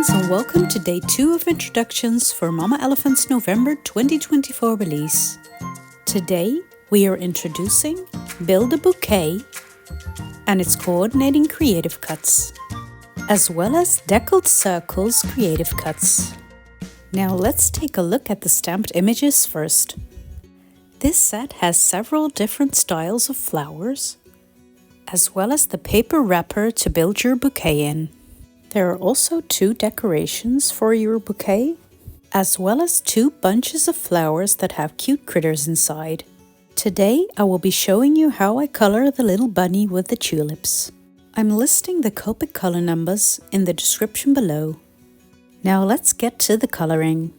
friends, and welcome to day 2 of introductions for Mama Elephant's November 2024 release. Today we are introducing Build a Bouquet and its coordinating creative cuts, as well as Deckled Circles creative cuts. Now let's take a look at the stamped images first. This set has several different styles of flowers, as well as the paper wrapper to build your bouquet in. There are also 2 decorations for your bouquet, as well as 2 bunches of flowers that have cute critters inside. Today I will be showing you how I color the little bunny with the tulips. I'm listing the Copic color numbers in the description below. Now let's get to the coloring.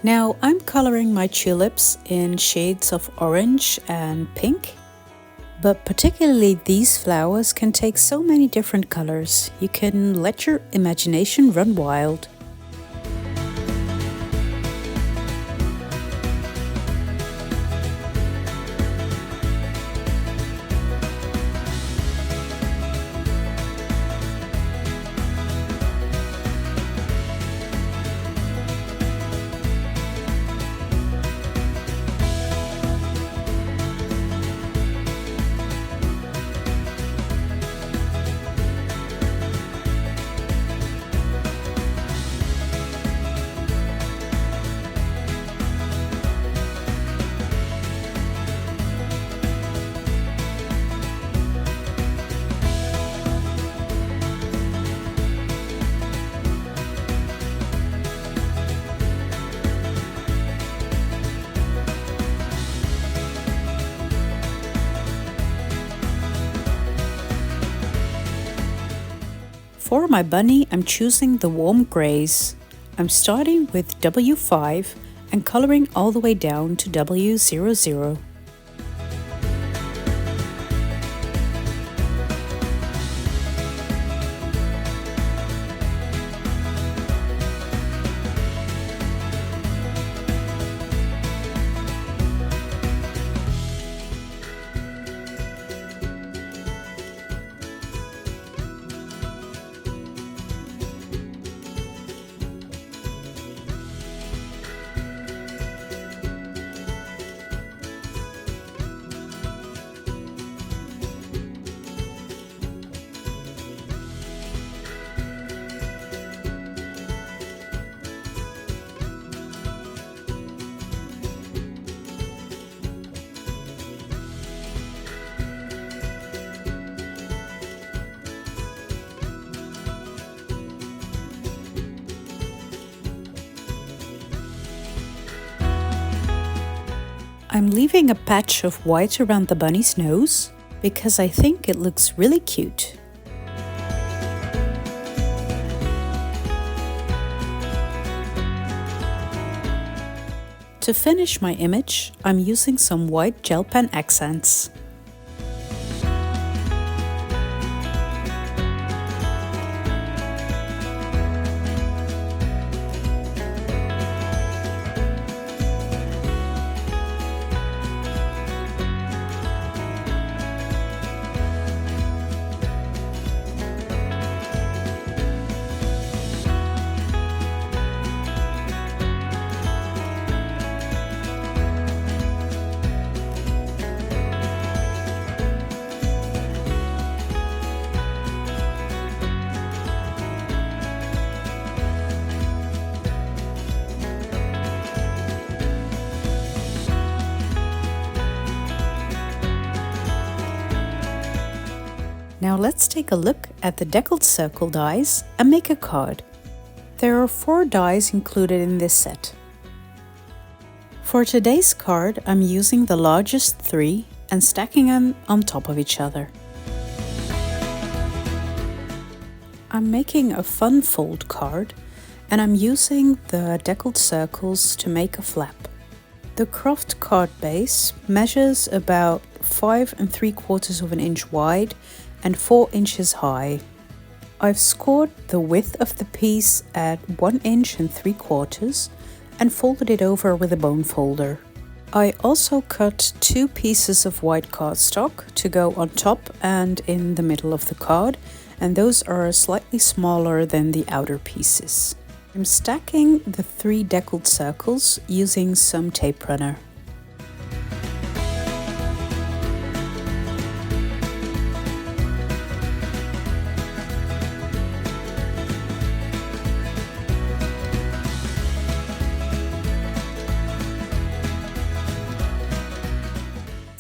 Now I'm coloring my tulips in shades of orange and pink, but particularly these flowers can take so many different colors. You can let your imagination run wild. For my bunny, I'm choosing the warm grays. I'm starting with W5 and coloring all the way down to W00. I'm leaving a patch of white around the bunny's nose because I think it looks really cute. To finish my image, I'm using some white gel pen accents. Now let's take a look at the Deckled circle dies and make a card. There are 4 dies included in this set. For today's card, I'm using the largest 3 and stacking them on top of each other. I'm making a fun fold card and I'm using the Deckled circles to make a flap. The Kraft card base measures about 5 3/4 inch wide and 4 inches high. I've scored the width of the piece at 1 3/4 inches and folded it over with a bone folder. I also cut 2 pieces of white cardstock to go on top and in the middle of the card, and those are slightly smaller than the outer pieces. I'm stacking the 3 Deckled circles using some tape runner.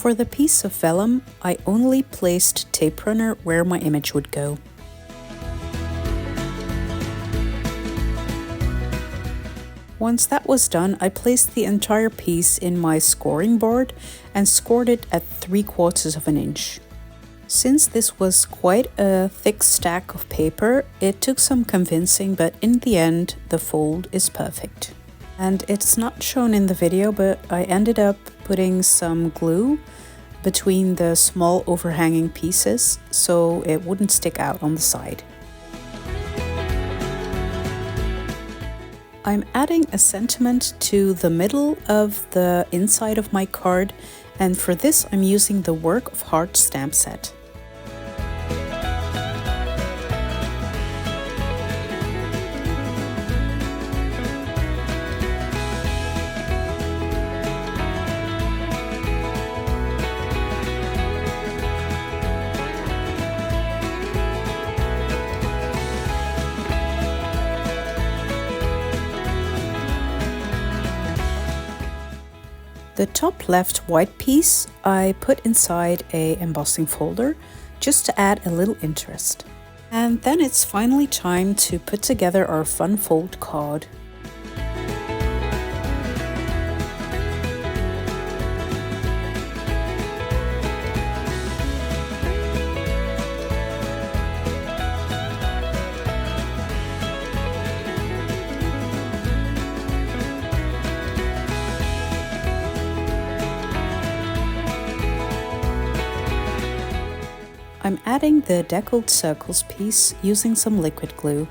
For the piece of vellum, I only placed tape runner where my image would go. Once that was done, I placed the entire piece in my scoring board and scored it at 3/4 inch. Since this was quite a thick stack of paper, it took some convincing, but in the end, the fold is perfect. And it's not shown in the video, but I ended up putting some glue between the small overhanging pieces so it wouldn't stick out on the side. I'm adding a sentiment to the middle of the inside of my card, and for this I'm using the Work of Heart stamp set. The top left white piece I put inside a embossing folder just to add a little interest. And then it's finally time to put together our fun fold card. I'm adding the Deckled circles piece using some liquid glue.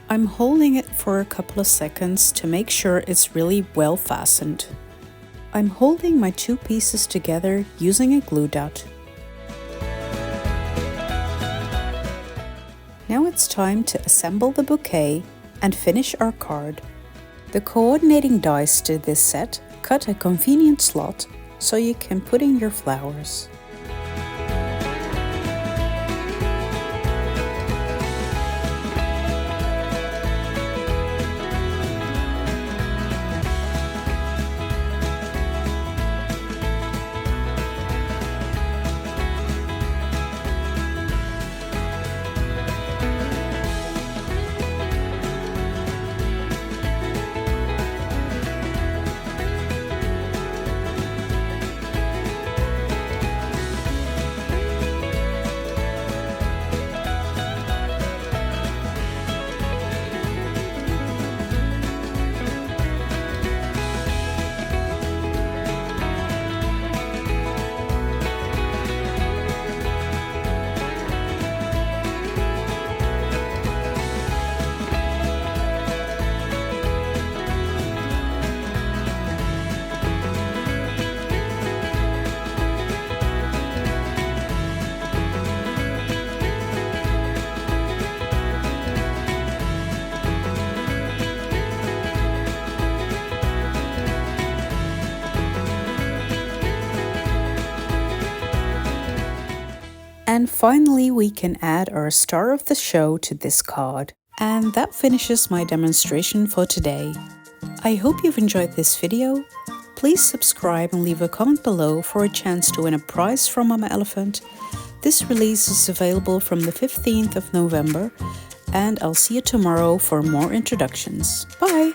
I'm holding it for a couple of seconds to make sure it's really well fastened. I'm holding my 2 pieces together using a glue dot. Now it's time to assemble the bouquet and finish our card. The coordinating dies to this set cut a convenient slot so you can put in your flowers. And finally, we can add our star of the show to this card. And that finishes my demonstration for today. I hope you've enjoyed this video. Please subscribe and leave a comment below for a chance to win a prize from Mama Elephant. This release is available from the 15th of November, and I'll see you tomorrow for more introductions. Bye!